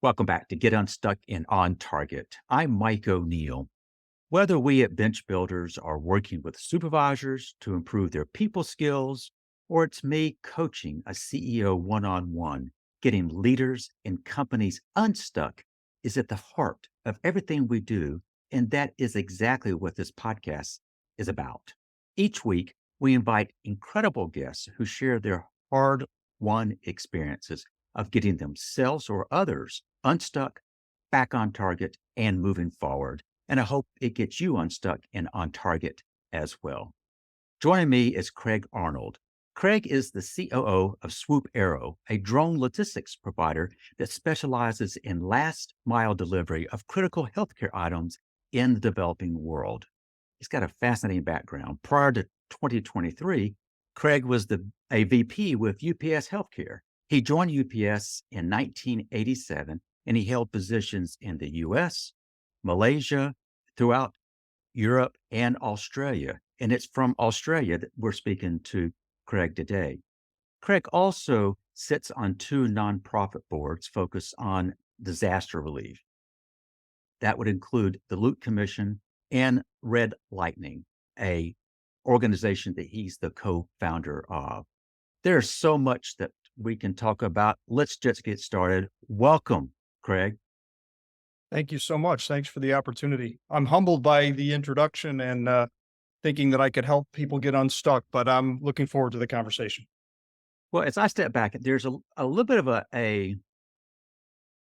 Welcome back to Get Unstuck and On Target. I'm Mike O'Neill. Whether we at Bench Builders are working with supervisors to improve their people skills, or it's me coaching a CEO one on one, getting leaders and companies unstuck is at the heart of everything we do. And that is exactly what this podcast is about. Each week, we invite incredible guests who share their hard won experiences of getting themselves or others unstuck, back on target, and moving forward. And I hope it gets you unstuck and on target as well. Joining me is Craig Arnold. Craig is the COO of Swoop Aero, a drone logistics provider that specializes in last mile delivery of critical healthcare items in the developing world. He's got a fascinating background. Prior to 2023, Craig was a VP with UPS Healthcare. He joined UPS in 1987 and he held positions in the US, Malaysia, throughout Europe, and Australia. And it's from Australia that we're speaking to Craig today. Craig also sits on two nonprofit boards focused on disaster relief. That would include the Loot Commission and Red Lightning, a organization that he's the co-founder of. There's so much that we can talk about. Let's just get started. Welcome, Craig. Thank you so much. Thanks for the opportunity. I'm humbled by the introduction and thinking that I could help people get unstuck, but I'm looking forward to the conversation. Well, as I step back, there's a little bit of a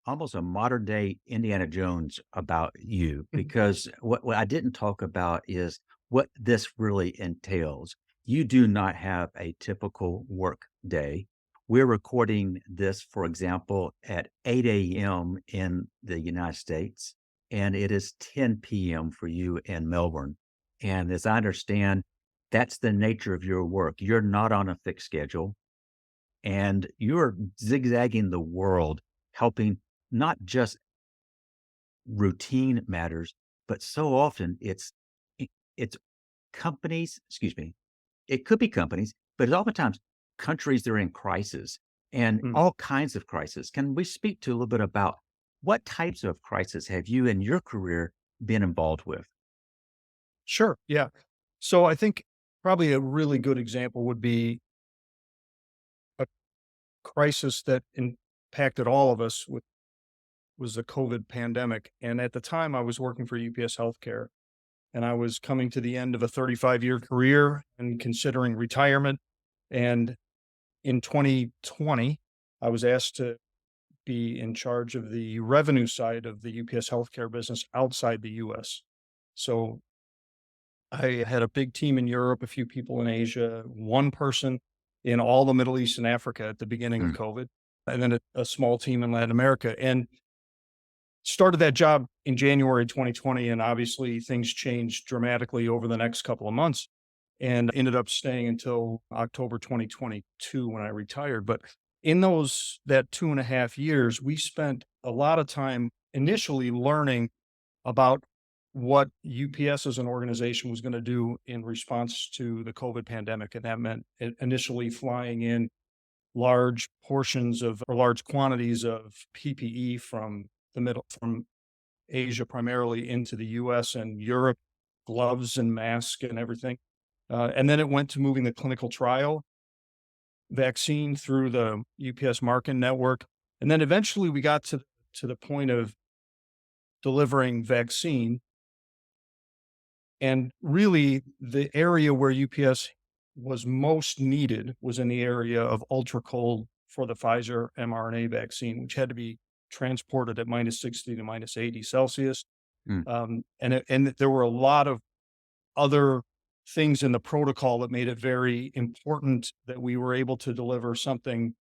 almost a modern day Indiana Jones about you, Mhm. because what I didn't talk about is what this really entails. You do not have a typical work day. We're recording this, for example, at 8 a.m. in the United States, and it is 10 p.m. for you in Melbourne. And as I understand, that's the nature of your work. You're not on a fixed schedule and you're zigzagging the world, helping not just routine matters, but so often it's companies, excuse me, it could be companies, but it's oftentimes countries that are in crisis and Mm. all kinds of crisis. Can we speak to a little bit about what types of crisis have you in your career been involved with? Sure. Yeah. So I think probably a really good example would be a crisis that impacted all of us was the COVID pandemic. And at the time I was working for UPS Healthcare and I was coming to the end of a 35-year career and considering retirement. And in 2020, I was asked to be in charge of the revenue side of the UPS healthcare business outside the US. So I had a big team in Europe, a few people in Asia, one person in all the Middle East and Africa at the beginning of Mm, COVID, and then a small team in Latin America. And started that job in January 2020. And obviously things changed dramatically over the next couple of months and ended up staying until October 2022 when I retired. But in that 2.5 years, we spent a lot of time initially learning about what UPS as an organization was going to do in response to the COVID pandemic. And that meant initially flying in large portions of or large quantities of PPE from Asia primarily into the US and Europe, gloves and masks and everything. And then it went to moving the clinical trial vaccine through the UPS Market Network. And then eventually we got to the point of delivering vaccine. And really, the area where UPS was most needed was in the area of ultra cold for the Pfizer mRNA vaccine, which had to be transported at -60 to -80 Celsius. mm. And there were a lot of other things in the protocol that made it very important that we were able to deliver something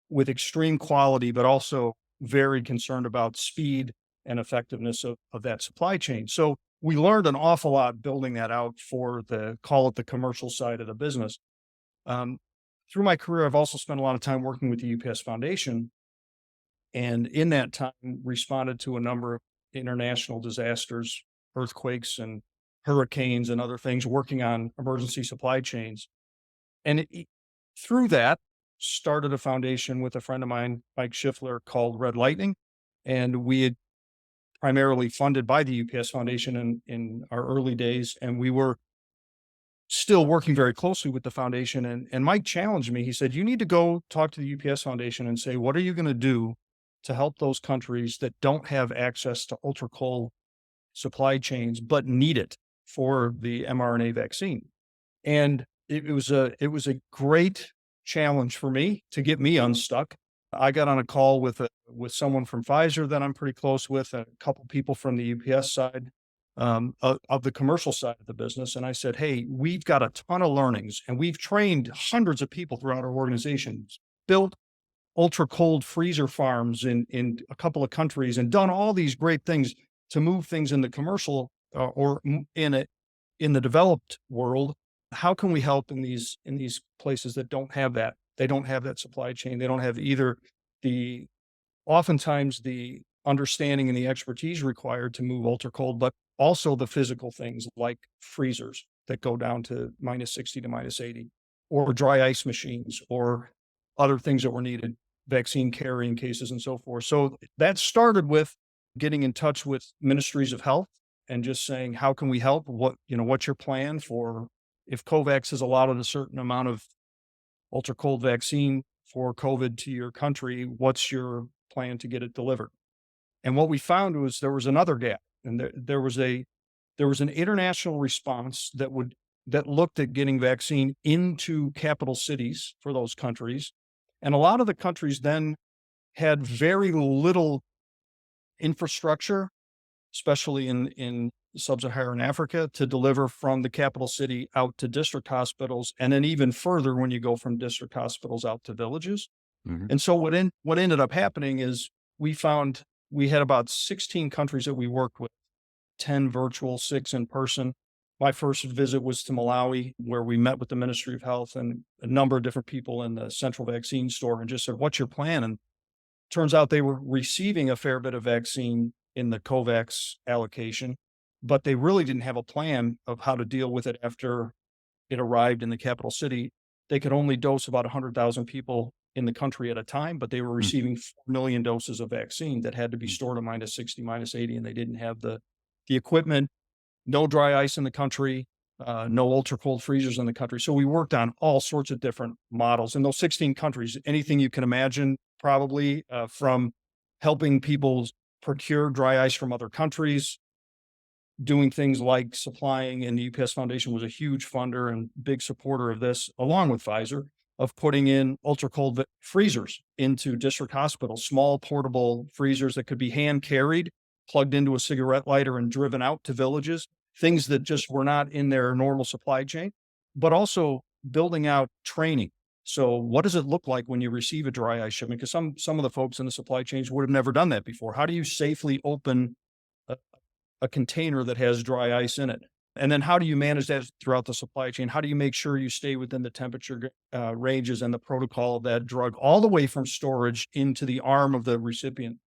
with extreme quality, but also very concerned about speed and effectiveness of that supply chain. So we learned an awful lot building that out for call it the commercial side of the business. Um, Through my career, I've also spent a lot of time working with the UPS Foundation, and in that time, responded to a number of international disasters, earthquakes and hurricanes and other things, working on emergency supply chains. And through that, started a foundation with a friend of mine, Mike Schiffler, called Red Lightning. And we had primarily funded by the UPS Foundation in our early days. And we were still working very closely with the foundation. And Mike challenged me. He said, you need to go talk to the UPS Foundation and say, what are you going to do to help those countries that don't have access to ultra cold supply chains, but need it for the mRNA vaccine? And it was a great challenge for me to get me unstuck. I got on a call with someone from Pfizer that I'm pretty close with, a couple people from the UPS side, of the commercial side of the business, and I said, "Hey, we've got a ton of learnings, and we've trained hundreds of people throughout our organizations, built ultra cold freezer farms in a couple of countries, and done all these great things to move things in the commercial in the developed world. How can we help in these places that don't have that? They don't have that supply chain. They don't have either the oftentimes the understanding and the expertise required to move ultra cold, but also the physical things like freezers that go down to -60 to -80, or dry ice machines, or other things that were needed, vaccine carrying cases and so forth. So that started with getting in touch with ministries of health and just saying, how can we help? What's your plan for if COVAX has allotted a certain amount of ultra cold vaccine for COVID to your country, what's your plan to get it delivered? And what we found was there was another gap, and there was an international response that looked at getting vaccine into capital cities for those countries. And a lot of the countries then had very little infrastructure, especially in sub-Saharan Africa, to deliver from the capital city out to district hospitals, and then even further when you go from district hospitals out to villages. Mhm. And so what ended up happening is we found we had about 16 countries that we worked with, 10 virtual, 6 in person. My first visit was to Malawi, where we met with the Ministry of Health and a number of different people in the central vaccine store and just said, what's your plan? And turns out they were receiving a fair bit of vaccine in the COVAX allocation, but they really didn't have a plan of how to deal with it after it arrived in the capital city. They could only dose about 100,000 people in the country at a time, but they were Mm, receiving 4 million doses of vaccine that had to be mm, stored at -60, -80, and they didn't have the equipment, no dry ice in the country, no ultra cold freezers in the country. So we worked on all sorts of different models in those 16 countries, anything you can imagine, probably, from helping people procure dry ice from other countries, doing things like supplying, and the UPS Foundation was a huge funder and big supporter of this, along with Pfizer, of putting in ultra cold freezers into district hospitals, small portable freezers that could be hand carried, plugged into a cigarette lighter, and driven out to villages, things that just were not in their normal supply chain, but also building out training. So, what does it look like when you receive a dry ice shipment? Because some of the folks in the supply chains would have never done that before. How do you safely open a container that has dry ice in it? And then how do you manage that throughout the supply chain? How do you make sure you stay within the temperature ranges and the protocol of that drug, all the way from storage into the arm of the recipient?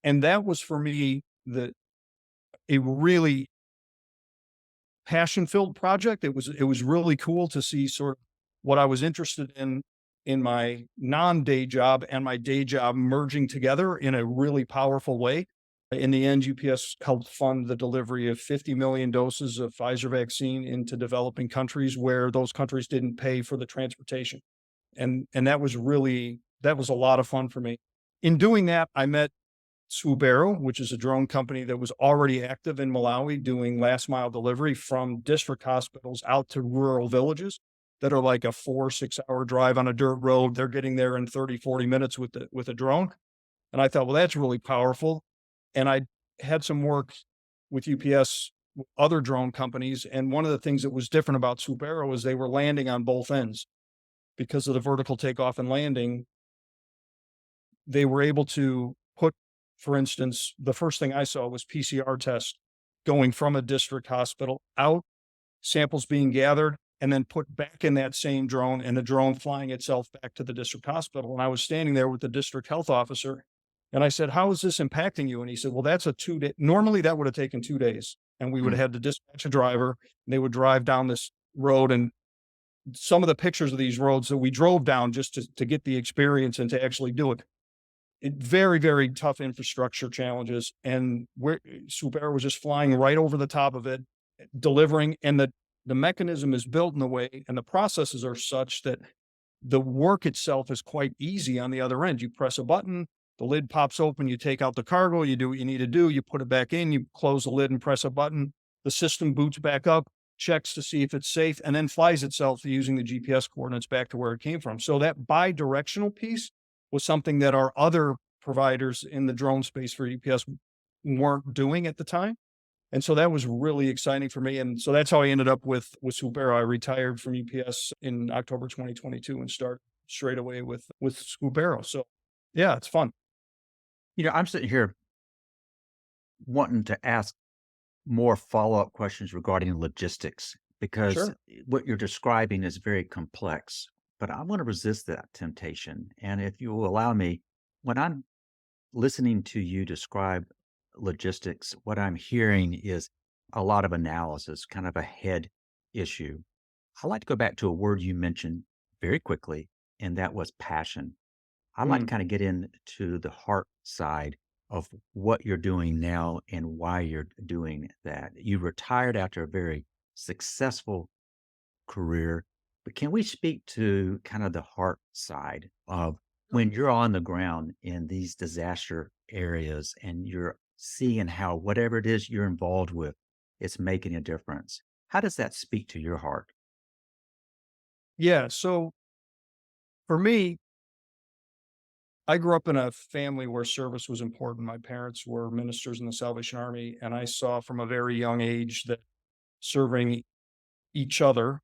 And that was for me a really passion filled project. It was really cool to see sort of what I was interested in my non day job and my day job merging together in a really powerful way. In the end, UPS helped fund the delivery of 50 million doses of Pfizer vaccine into developing countries where those countries didn't pay for the transportation. And that was a lot of fun for me. In doing that, I met Swoopero, which is a drone company that was already active in Malawi doing last mile delivery from district hospitals out to rural villages that are like a 4 or 6 hour drive on a dirt road. They're getting there in 30, 40 minutes with a drone. And I thought, well, that's really powerful. And I had some work with UPS, with other drone companies. And one of the things that was different about Swoopero was they were landing on both ends because of the vertical takeoff and landing. They were able to put, for instance, the first thing I saw was PCR tests going from a district hospital out, samples being gathered, and then put back in that same drone, and the drone flying itself back to the district hospital. And I was standing there with the district health officer, and I said, how is this impacting you? And he said, well, that's a 2 day. Normally that would have taken 2 days, and we would mm. have had to dispatch a driver. And they would drive down this road, and some of the pictures of these roads that we drove down just to get the experience and to actually do it. very, very tough infrastructure challenges, and where Swoop Air was just flying right over the top of it, delivering, and the mechanism is built in a way, and the processes are such that the work itself is quite easy on the other end. You press a button, the lid pops open, you take out the cargo, you do what you need to do, you put it back in, you close the lid and press a button. The system boots back up, checks to see if it's safe, and then flies itself using the GPS coordinates back to where it came from. So that bi-directional piece was something that our other providers in the drone space for UPS weren't doing at the time. And so that was really exciting for me, and so that's how I ended up with Swoopero. I retired from UPS in October 2022 and started straight away with Swoopero. So, yeah, it's fun. I'm sitting here wanting to ask more follow-up questions regarding logistics because Sure. what you're describing is very complex, but I want to resist that temptation. And if you will allow me, when I'm listening to you describe logistics, what I'm hearing is a lot of analysis, kind of a head issue. I like to go back to a word you mentioned very quickly, and that was passion. I'd like to Mm, kind of get into the heart side of what you're doing now and why you're doing that. You retired after a very successful career, but can we speak to kind of the heart side of when you're on the ground in these disaster areas and you're seeing how whatever it is you're involved with, it's making a difference? How does that speak to your heart? yeah, so for me, I grew up in a family where service was important. My parents were ministers in the Salvation Army, and I saw from a very young age that serving each other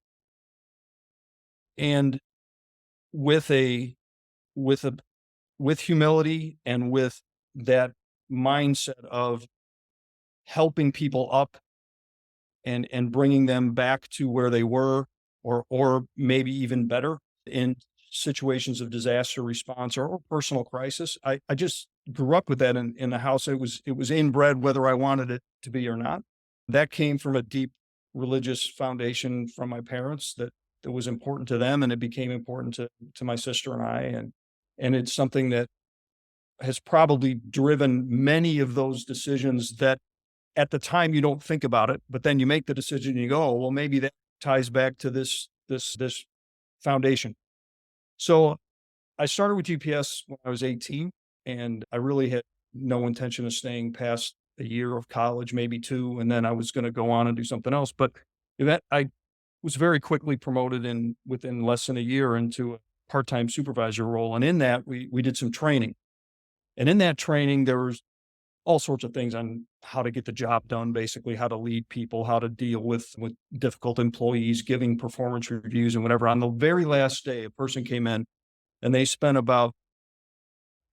and with a with a with humility and with that mindset of helping people up and bringing them back to where they were or maybe even better in situations of disaster response or personal crisis. I just grew up with that in the house. It was inbred whether I wanted it to be or not. That came from a deep religious foundation from my parents that was important to them, and it became important to my sister and I, and it's something that has probably driven many of those decisions that at the time you don't think about it, but then you make the decision and you go, "Oh, well, maybe that ties back to this foundation." So I started with GPS when I was 18, and I really had no intention of staying past a year of college, maybe two, and then I was going to go on and do something else. But that I was very quickly promoted in within less than a year into a part-time supervisor role, and in that we did some training, and in that training there was all sorts of things on how to get the job done, basically how to lead people, how to deal with difficult employees, giving performance reviews and whatever. On the very last day, a person came in and they spent about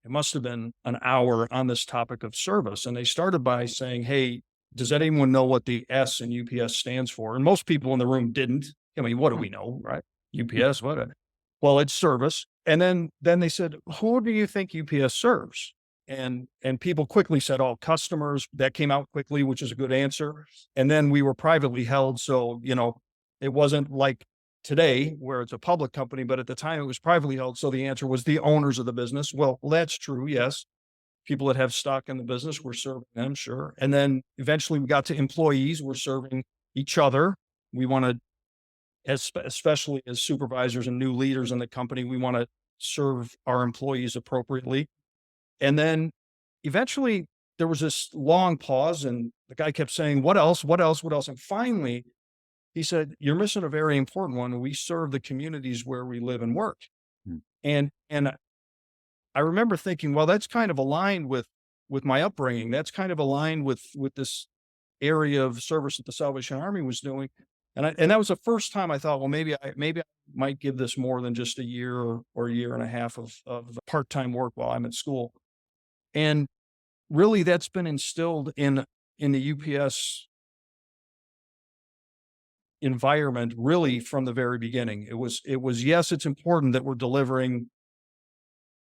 it must have been an hour on this topic of service. And they started by saying, "Hey, does anyone know what the S in UPS stands for?" And most people in the room didn't. I mean, what do Hmm. we know, right? UPS, what? Well, it's service. And then they said, "Who do you think UPS serves?" And people quickly said, "Oh, customers." That came out quickly, which is a good answer. And then we were privately held, so it wasn't like today where it's a public company, but at the time it was privately held. So the answer was the owners of the business. Well, that's true. Yes. People that have stock in the business, we're serving them, sure. And then eventually we got to employees, we're serving each other. We want to, especially as supervisors and new leaders in the company, we want to serve our employees appropriately. And then eventually there was this long pause, and the guy kept saying, "What else? What else? What else?" And finally, he said, "You're missing a very important one. We serve the communities where we live and work." Hmm. And I remember thinking, well, that's kind of aligned with my upbringing. That's kind of aligned with this area of service that the Salvation Army was doing. And that was the first time I thought, well, maybe I might give this more than just a year or a year and a half of part-time work while I'm at school. And really that's been instilled in the UPS environment really from the very beginning. It was yes, it's important that we're delivering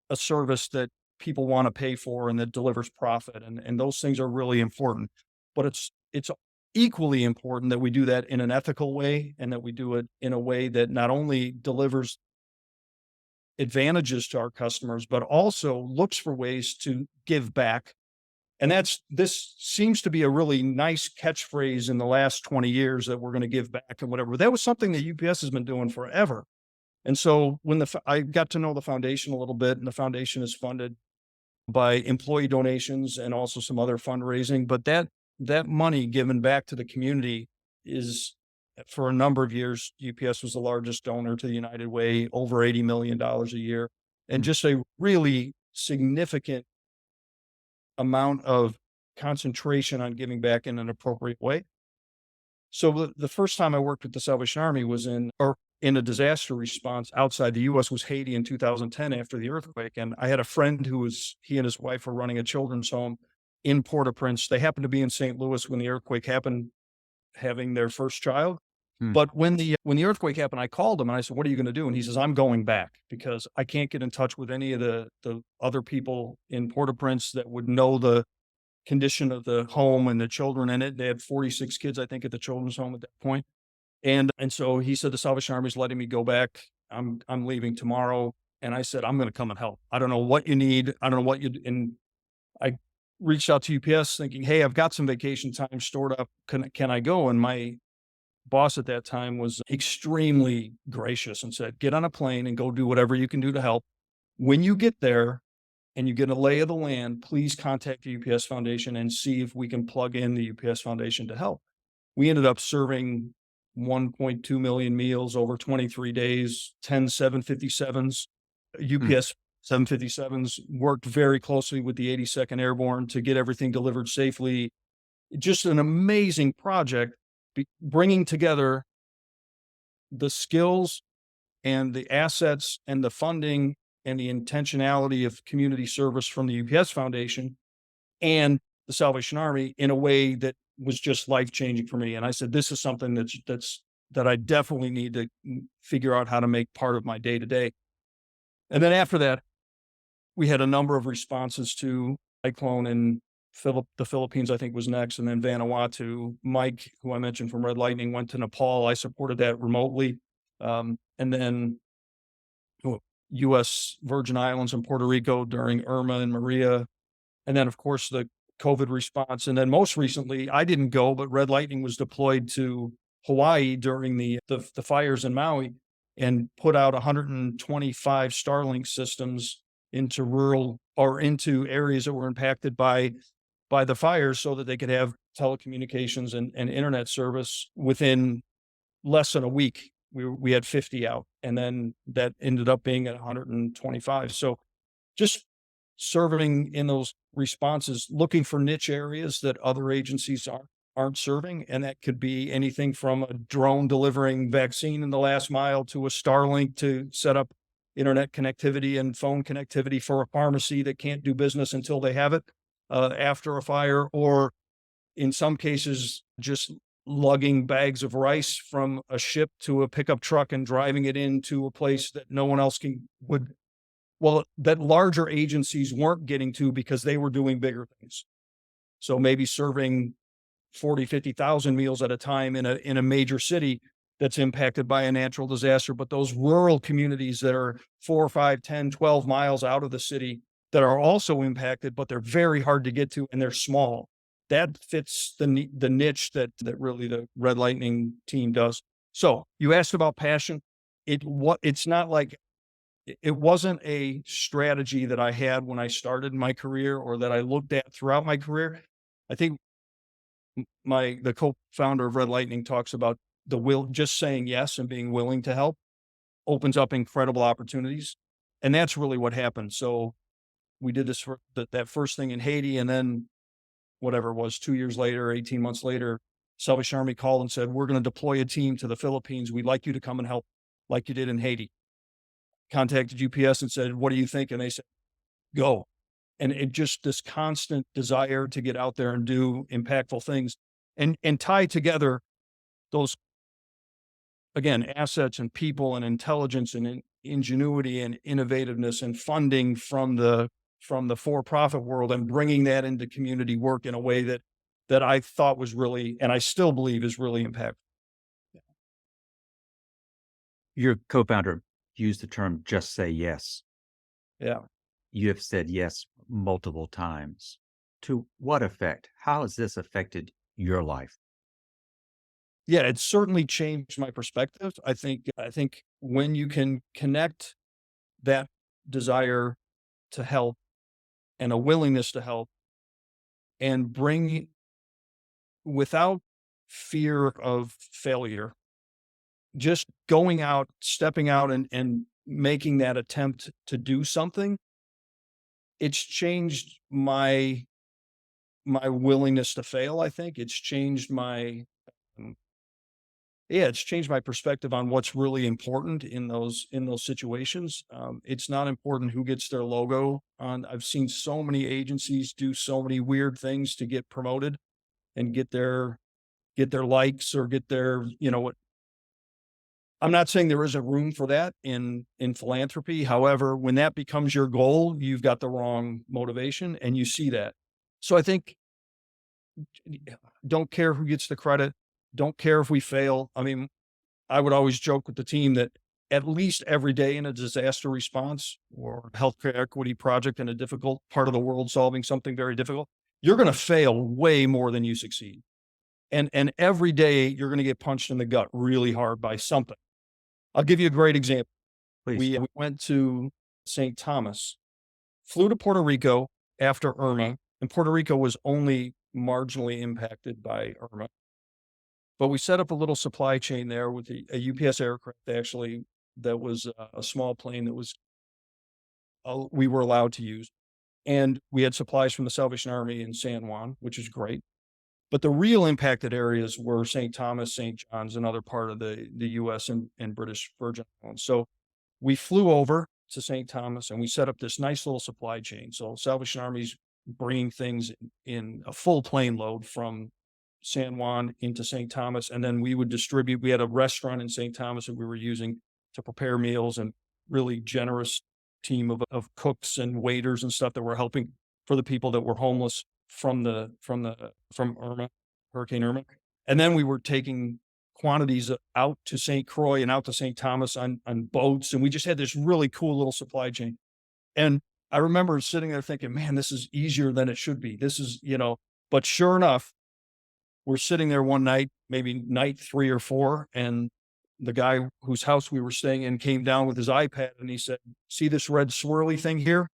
a service that people want to pay for and that delivers profit, and those things are really important. But it's equally important that we do that in an ethical way and that we do it in a way that not only delivers advantages to our customers, but also looks for ways to give back. And this seems to be a really nice catchphrase in the last 20 years that we're going to give back and whatever. That was something that UPS has been doing forever. And so when I got to know the foundation a little bit, and the foundation is funded by employee donations and also some other fundraising, but that money given back to the community is, for a number of years, UPS was the largest donor to the United Way, over $80 million a year, and Mm, just a really significant amount of concentration on giving back in an appropriate way. So the first time I worked with the Salvation Army was in a disaster response outside the US was Haiti in 2010 after the earthquake. And I had a friend he and his wife were running a children's home in Port-au-Prince. They happened to be in St. Louis when the earthquake happened, having their first child. mm, But when the earthquake happened, I called him and I said, "What are you going to do?" And he says, "I'm going back because I can't get in touch with any of the other people in Port-au-Prince that would know the condition of the home and the children in it." They had 46 kids, I think, at the children's home at that point. And so he said, "The Salvation Army is letting me go back. I'm leaving tomorrow." And I said, "I'm going to come and help. I don't know what you need. I don't know what you." And I reached out to UPS thinking, "Hey, I've got some vacation time stored up. Can I go?" And my boss at that time was extremely gracious and said, "Get on a plane and go do whatever you can do to help. When you get there and you get a lay of the land, please contact the UPS Foundation and see if we can plug in the UPS Foundation to help." We ended up serving 1.2 million meals over 23 days, 10 757s. mm. UPS 757s worked very closely with the 82nd Airborne to get everything delivered safely. Just an amazing project, bringing together the skills and the assets and the funding and the intentionality of community service from the UPS Foundation and the Salvation Army in a way that was just life changing for me. And I said, "This is something that I definitely need to figure out how to make part of my day to day." And then after that, we had a number of responses to cyclone in the Philippines, I think was next, and then Vanuatu. Mike, who I mentioned from Red Lightning, went to Nepal. I supported that remotely. And then U.S. Virgin Islands and Puerto Rico during Irma and Maria. And then, of course, the COVID response. And then most recently, I didn't go, but Red Lightning was deployed to Hawaii during the fires in Maui and put out 125 Starlink systems into into areas that were impacted by the fires so that they could have telecommunications and internet service within less than a week. We had 50 out, and then that ended up being at 125. So just serving in those responses, looking for niche areas that other agencies aren't serving. And that could be anything from a drone delivering vaccine in the last mile to a Starlink to set up internet connectivity and phone connectivity for a pharmacy that can't do business until they have it after a fire, or in some cases, just lugging bags of rice from a ship to a pickup truck and driving it into a place that no one else that larger agencies weren't getting to because they were doing bigger things. So maybe serving 40, 50,000 meals at a time in a major city that's impacted by a natural disaster, but those rural communities that are 4, 5, 10, 12 miles out of the city that are also impacted, but they're very hard to get to and they're small. That fits the niche that really the Red Lightning team does. So you asked about passion. It's not like it wasn't a strategy that I had when I started my career or that I looked at throughout my career. I think the co-founder of Red Lightning talks about just saying yes and being willing to help opens up incredible opportunities. And that's really what happened. So we did that first thing in Haiti, and then whatever it was, 2 years later, 18 months later, Salvation Army called and said, "We're going to deploy a team to the Philippines. We'd like you to come and help like you did in Haiti." Contacted UPS and said, "What do you think?" And they said, "Go." And it just this constant desire to get out there and do impactful things and tie together those, again, assets and people and intelligence and ingenuity and innovativeness and funding from the for-profit world and bringing that into community work in a way that I thought was really, and I still believe is really impactful. Your co-founder use the term just say yes. Yeah. You have said yes multiple times. To what effect? How has this affected your life? Yeah, it's certainly changed my perspective. I think when you can connect that desire to help and a willingness to help and bring without fear of failure, just going out, stepping out and making that attempt to do something, it's changed my willingness to fail, I think. It's changed my um, yeah, it's changed my perspective on what's really important in those situations. It's not important who gets their logo on. I've seen so many agencies do so many weird things to get promoted and get their likes or get their, you know what. I'm not saying there isn't room for that in philanthropy. However, when that becomes your goal, you've got the wrong motivation and you see that. So I think don't care who gets the credit, don't care if we fail. I mean, I would always joke with the team that at least every day in a disaster response or healthcare equity project in a difficult part of the world solving something very difficult, you're going to fail way more than you succeed. And every day you're going to get punched in the gut really hard by something. I'll give you a great example. Please. We went to St. Thomas, flew to Puerto Rico after Irma, and Puerto Rico was only marginally impacted by Irma. But we set up a little supply chain there with a UPS aircraft actually that was a small plane that was we were allowed to use. And we had supplies from the Salvation Army in San Juan, which is great. But the real impacted areas were St. Thomas, St. John's, and other part of the US and British Virgin Islands. So we flew over to St. Thomas and we set up this nice little supply chain. So Salvation Army's bringing things in a full plane load from San Juan into St. Thomas, and then we would distribute. We had a restaurant in St. Thomas that we were using to prepare meals, and really generous team of cooks and waiters and stuff that were helping for the people that were homeless from Irma, Hurricane Irma. And then we were taking quantities out to St. Croix and out to St. Thomas on boats, and we just had this really cool little supply chain. And I remember sitting there thinking, man, this is easier than it should be. This is, but sure enough, we're sitting there one night, maybe night 3 or 4, and the guy whose house we were staying in came down with his iPad and he said, "See this red swirly thing here?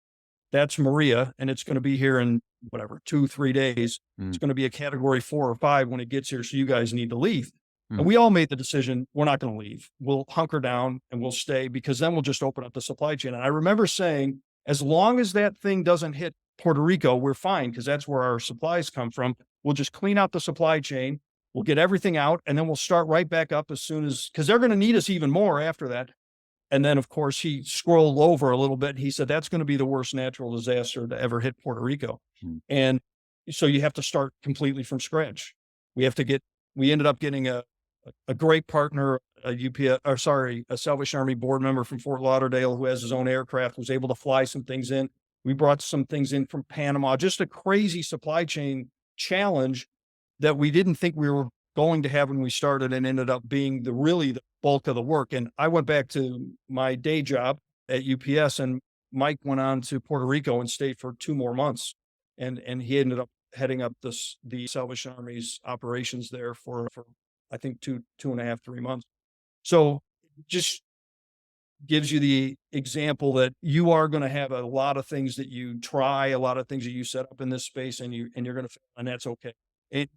That's Maria, and it's gonna be here in whatever, 2, 3 days. Mm, It's gonna be a category 4 or 5 when it gets here, so you guys need to leave." And mm, we all made the decision, we're not gonna leave. We'll hunker down and we'll stay because then we'll just open up the supply chain. And I remember saying, as long as that thing doesn't hit Puerto Rico, we're fine because that's where our supplies come from. We'll just clean out the supply chain. We'll get everything out and then we'll start right back up as soon as, because they're going to need us even more after that. And then, of course, he scrolled over a little bit. And he said, that's going to be the worst natural disaster to ever hit Puerto Rico. mm. And so you have to start completely from scratch. We have to get, we ended up getting a great partner, a Salvation Army board member from Fort Lauderdale who has his own aircraft, was able to fly some things in. We brought some things in from Panama, just a crazy supply chain challenge that we didn't think we were going to have when we started and ended up being the bulk of the work. And I went back to my day job at UPS and Mike went on to Puerto Rico and stayed for 2 more months. And he ended up heading up the Salvation Army's operations there for I think 2.5, 3 months. So just gives you the example that you are going to have a lot of things that you try, a lot of things that you set up in this space and you're going to fail, and that's okay.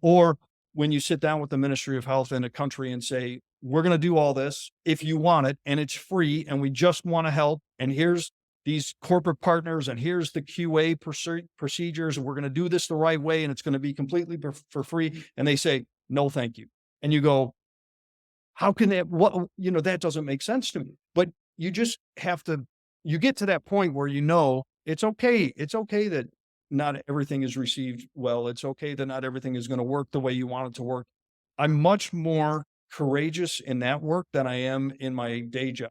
Or when you sit down with the Ministry of Health in a country and say, we're going to do all this if you want it and it's free and we just want to help. And here's these corporate partners and here's the QA procedures. And we're going to do this the right way. And it's going to be completely for free. And they say, no, thank you. And you go, how can that, that doesn't make sense to me. But you just have to, you get to that point where it's okay. It's okay that not everything is received well. It's okay that not everything is going to work the way you want it to work. I'm much more courageous in that work than I am in my day job,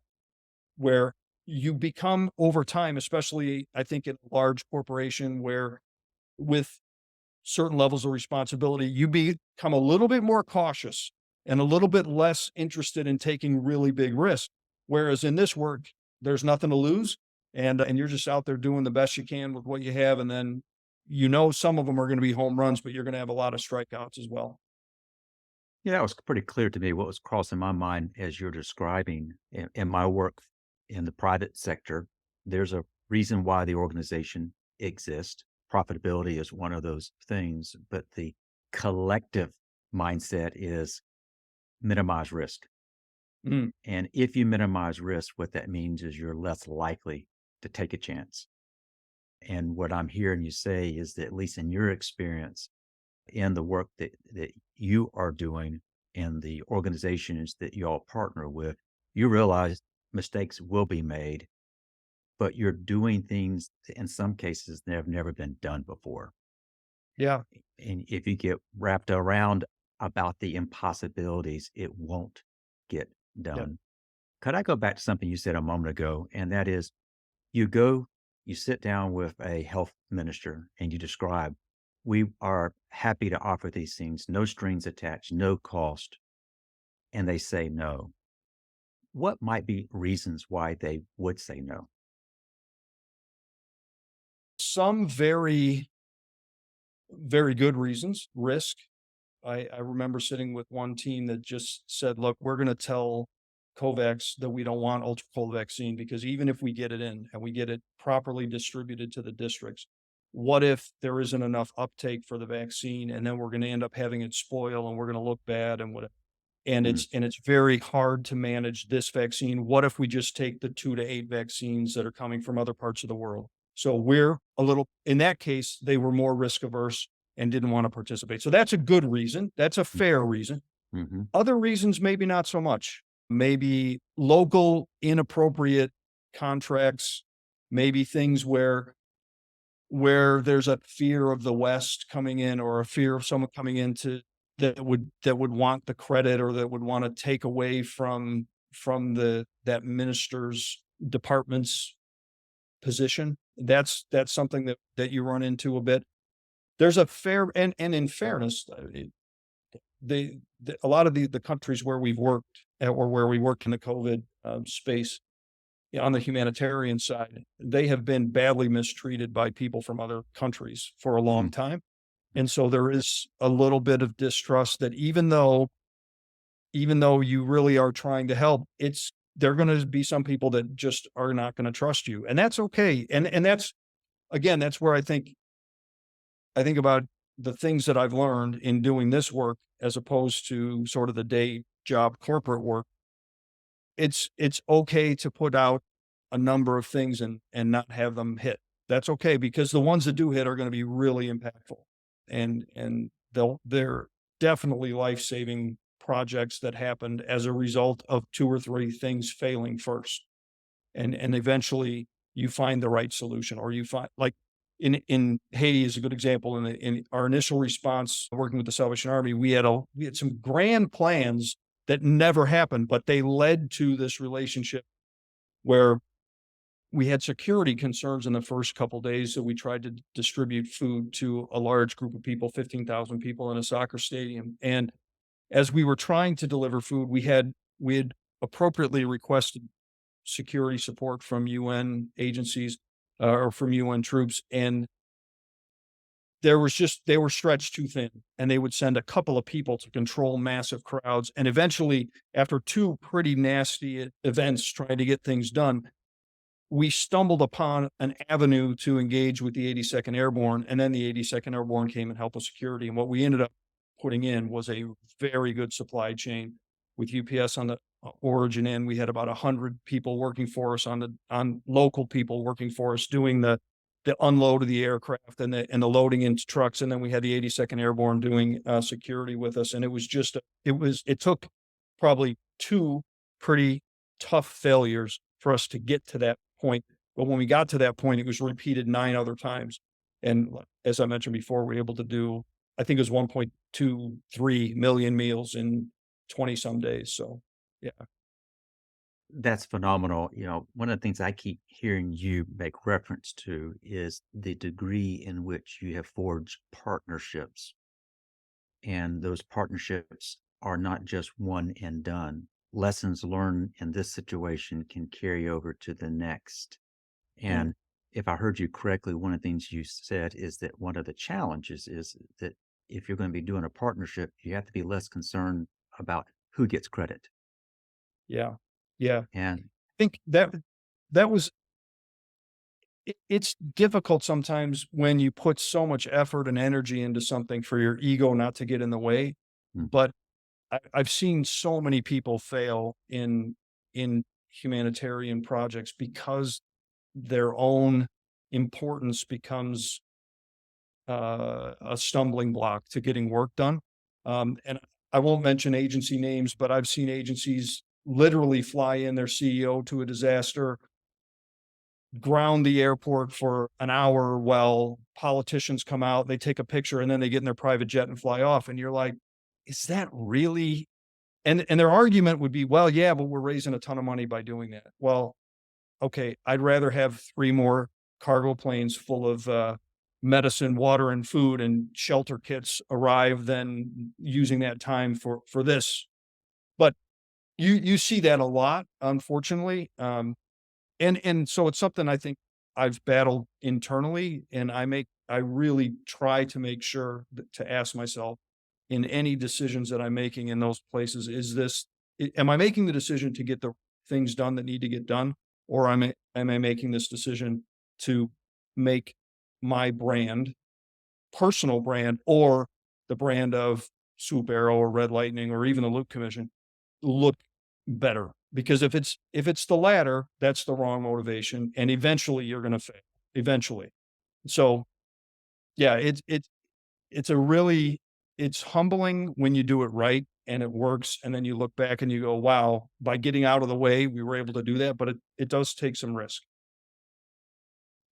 where you become over time, especially I think in a large corporation where with certain levels of responsibility, you become a little bit more cautious and a little bit less interested in taking really big risks. Whereas in this work, there's nothing to lose, and you're just out there doing the best you can with what you have, and then you know some of them are going to be home runs, but you're going to have a lot of strikeouts as well. Yeah, it was pretty clear to me what was crossing my mind as you're describing in my work in the private sector. There's a reason why the organization exists. Profitability is one of those things, but the collective mindset is minimize risk. Mm, And if you minimize risk, what that means is you're less likely to take a chance. And what I'm hearing you say is that, at least in your experience, in the work that you are doing and the organizations that you all partner with, you realize mistakes will be made, but you're doing things in some cases that have never been done before. yeah, And if you get wrapped around about the impossibilities, it won't get yeah. done. Could I go back to something you said a moment ago? And that is, you go, you sit down with a health minister and you describe, we are happy to offer these things, no strings attached, no cost. And they say no. What might be reasons why they would say no? Some very, very good reasons, risk. I remember sitting with one team that just said, look, we're going to tell COVAX that we don't want ultra cold vaccine because even if we get it in and we get it properly distributed to the districts, what if there isn't enough uptake for the vaccine and then we're going to end up having it spoil and we're going to look bad and what and Mm, it's very hard to manage this vaccine. What if we just take the 2 to 8 vaccines that are coming from other parts of the world? So we're a little in that case, they were more risk averse and didn't want to participate. So that's a good reason. That's a mm, fair reason. mhm, Other reasons, maybe not so much. Maybe local inappropriate contracts, maybe things where there's a fear of the West coming in or a fear of someone coming into that would want the credit or that would wanna take away from that minister's department's position. That's something that you run into a bit. There's a fair and in fairness, a lot of the countries where we've worked or where we work in the COVID, space, on the humanitarian side, they have been badly mistreated by people from other countries for a long mm, time. And so there is a little bit of distrust that even though you really are trying to help, it's there are going to be some people that just are not going to trust you. And that's okay. And that's again, that's where I think about the things that I've learned in doing this work as opposed to sort of the day job corporate work. It's okay to put out a number of things and not have them hit. That's okay because the ones that do hit are going to be really impactful, and they're definitely life-saving projects that happened as a result of 2 or 3 things failing first, and eventually you find the right solution, or you find like in Haiti is a good example. In our initial response working with the Salvation Army, we had some grand plans that never happened, but they led to this relationship where we had security concerns in the first couple days, so we tried to distribute food to a large group of people, 15,000 people in a soccer stadium. And as we were trying to deliver food, we had appropriately requested security support from UN agencies, or from UN troops, and they were stretched too thin, and they would send a couple of people to control massive crowds, and eventually, after 2 pretty nasty events trying to get things done, we stumbled upon an avenue to engage with the 82nd Airborne, and then the 82nd Airborne came and helped with security, and what we ended up putting in was a very good supply chain with UPS on the origin end. We had about 100 people working for us on local people working for us doing the unload of the aircraft and the loading into trucks, and then we had the 82nd Airborne doing, security with us, and it was just it took probably 2 pretty tough failures for us to get to that point. But when we got to that point, it was repeated 9 other times. And as I mentioned before, we're able to do, I think it was 1.23 million meals in 20 some days. So yeah. that's phenomenal. One of the things I keep hearing you make reference to is the degree in which you have forged partnerships. And those partnerships are not just one and done. lessons learned in this situation can carry over to the next. Yeah. And if I heard you correctly, one of the things you said is that one of the challenges is that if you're going to be doing a partnership, you have to be less concerned about who gets credit. Yeah. Yeah. And I think that was it's difficult sometimes when you put so much effort and energy into something for your ego not to get in the way. mm, But I've seen so many people fail in humanitarian projects because their own importance becomes a stumbling block to getting work done. And I won't mention agency names, but I've seen agencies literally fly in their CEO to a disaster, ground the airport for an hour while politicians come out, they take a picture, and then they get in their private jet and fly off. And you're like, is that really? And their argument would be, well, yeah, but we're raising a ton of money by doing that. Well, okay, I'd rather have 3 more cargo planes full of, medicine, water, and food and shelter kits arrive than using that time for this. But you see that a lot, unfortunately, and so it's something I think I've battled internally, and I really try to make sure that to ask myself in any decisions that I'm making in those places, is this am I making the decision to get the things done that need to get done, or am I making this decision to make my brand, personal brand, or the brand of Swoop Arrow or Red Lightning or even the Loop Commission look better? Because if it's the latter, that's the wrong motivation, and eventually you're gonna fail, eventually. So, yeah, it's a really it's humbling when you do it right and it works, and then you look back and you go, "Wow, by getting out of the way, we were able to do that," but it does take some risk.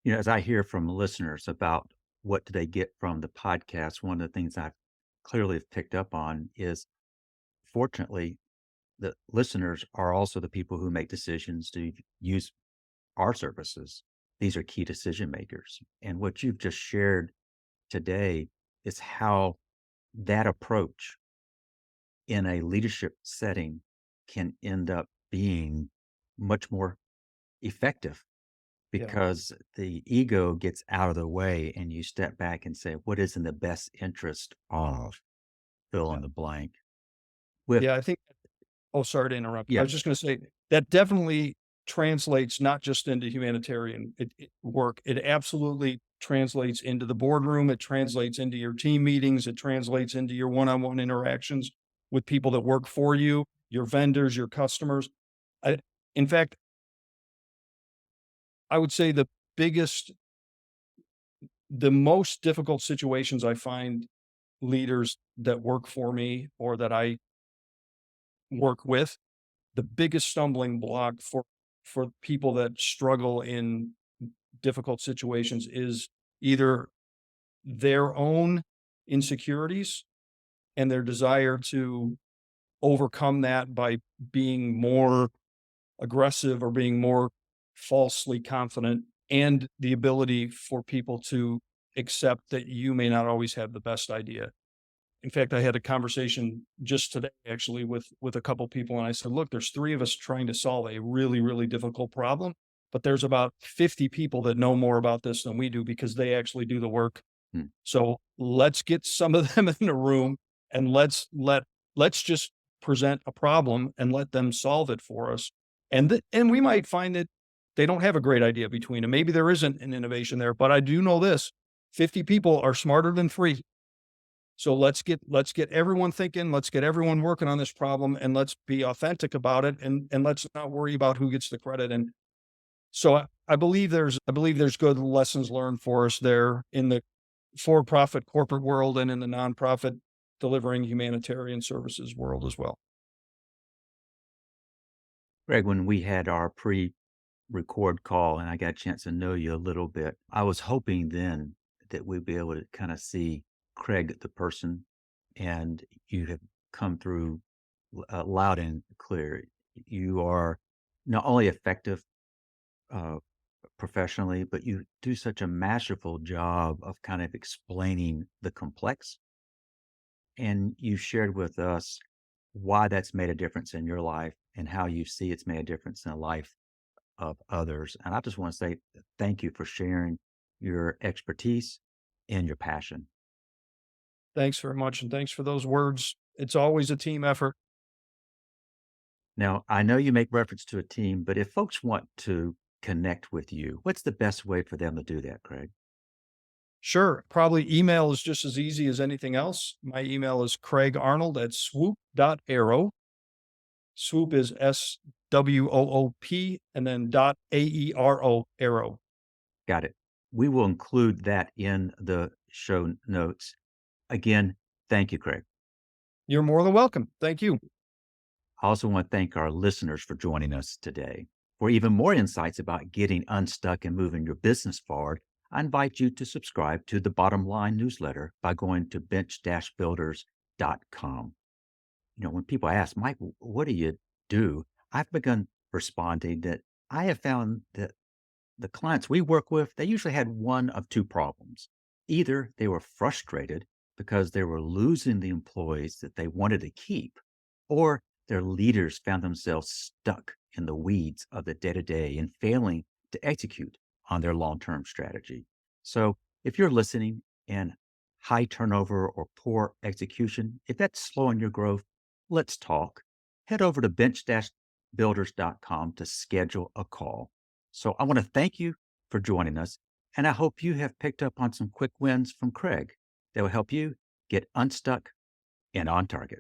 as I hear from listeners about what do they get from the podcast, one of the things I've clearly have picked up on is fortunately the listeners are also the people who make decisions to use our services. These are key decision makers. And what you've just shared today is how that approach in a leadership setting can end up being much more effective Yeah, because the ego gets out of the way and you step back and say, what is in the best interest of fill in yeah. the blank with, Yeah, I think Oh, sorry to interrupt. I yeah, was just gonna say that definitely translates not just into humanitarian work. It absolutely translates into the boardroom. It translates into your team meetings. It translates into your one-on-one interactions with people that work for you, your vendors, your customers. I, in fact, I would say biggest, the most difficult situations I find leaders that work for me or that I work with, the biggest stumbling block for people that struggle in difficult situations is either their own insecurities and their desire to overcome that by being more aggressive or being more falsely confident, and the ability for people to accept that you may not always have the best idea. In fact, I had a conversation just today actually with a couple people, and I said, "Look, there's 3 of us trying to solve a really, really difficult problem, but there's about 50 people that know more about this than we do because they actually do the work. hmm, So, let's get some of them in a room and let's just present a problem and let them solve it for us." And we might find that they don't have a great idea between them. Maybe there isn't an innovation there, but I do know this, 50 people are smarter than 3. So let's get everyone thinking, let's get everyone working on this problem, and let's be authentic about it, and let's not worry about who gets the credit. And so I believe there's good lessons learned for us there in the for-profit corporate world and in the nonprofit delivering humanitarian services world as well. Greg, when we had our pre record call and I got a chance to know you a little bit, I was hoping then that we'd be able to kind of see Craig, the person, and you have come through loud and clear. You are not only effective uh, professionally, but you do such a masterful job of kind of explaining the complex. And you shared with us why that's made a difference in your life and how you see it's made a difference in the life of others. And I just want to say thank you for sharing your expertise and your passion. Thanks very much. And thanks for those words. It's always a team effort. Now, I know you make reference to a team, but if folks want to connect with you, what's the best way for them to do that, Craig? Sure. Probably email is just as easy as anything else. My email is Craig Arnold at swoop.aero. Swoop is SWOOP and then dot AERO arrow. Got it. We will include that in the show notes. Again, thank you, Craig. You're more than welcome. Thank you. I also want to thank our listeners for joining us today. For even more insights about getting unstuck and moving your business forward, I invite you to subscribe to the Bottom Line newsletter by going to bench-builders.com. When people ask, Mike, what do you do? I've begun responding that I have found that the clients we work with, they usually had one of two problems. Either they were frustrated because they were losing the employees that they wanted to keep, or their leaders found themselves stuck in the weeds of the day to day and failing to execute on their long term strategy. So, if you're listening and high turnover or poor execution, if that's slowing your growth, let's talk. Head over to bench-builders.com to schedule a call. So I want to thank you for joining us, and I hope you have picked up on some quick wins from Craig that will help you get unstuck and on target.